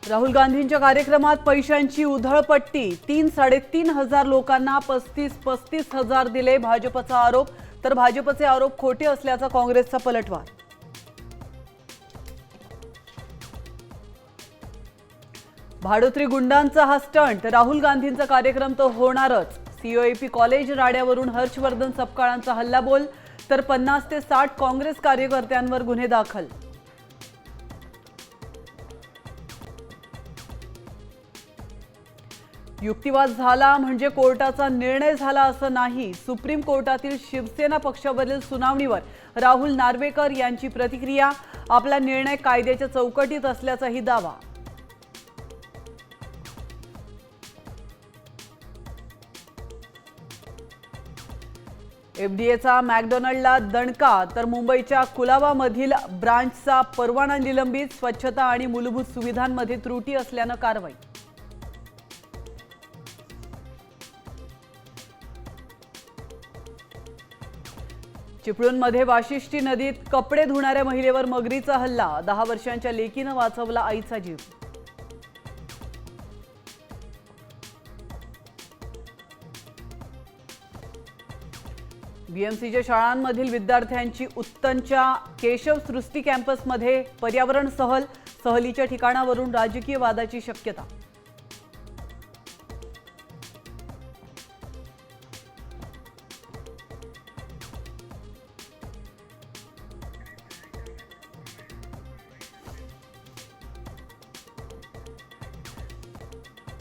राहुल गांधींच्या कार्यक्रमात पैशांची उधळपट्टी 3-3.5 हजार लोकांना 35-35 हजार दिले भाजपचा आरोप तर भाजपचे आरोप खोटे असल्याचा काँग्रेसचा पलटवार। भाडोत्री गुंडांचा हा स्टंट राहुल गांधींचा कार्यक्रम तो होणारच। सीओएपी कॉलेज राड्यावरून हर्षवर्धन सपकाळांचा हल्लाबोल तर 50 ते 60 काँग्रेस कार्यकर्त्यांवर गुन्हे दाखल। युक्तिवाद झाला म्हणजे कोर्टाचा निर्णय झाला असं नाही। सुप्रीम कोर्टातील शिवसेना पक्षावरील सुनावणीवर राहुल नार्वेकर यांची प्रतिक्रिया। आपला निर्णय कायद्याच्या चौकटीत असल्याचाही दावा। एफडीएचा मॅकडोनल्डला दणका तर मुंबईच्या कुलाबामधील ब्रांचचा परवाना निलंबित। स्वच्छता आणि मूलभूत सुविधांमध्ये त्रुटी असल्याने कारवाई। चिपळूणमध्ये वाशिष्ठी नदीत कपडे धुणाऱ्या महिलेवर मगरीचा हल्ला। 10 वर्षांच्या लेकीने वाचवला आईचा जीव। बीएमसीच्या शाळांमधील विद्यार्थ्यांची उत्तनच्या केशव सृष्टी कॅम्पसमध्ये पर्यावरण सहलीच्या ठिकाणावरून राजकीय वादाची शक्यता।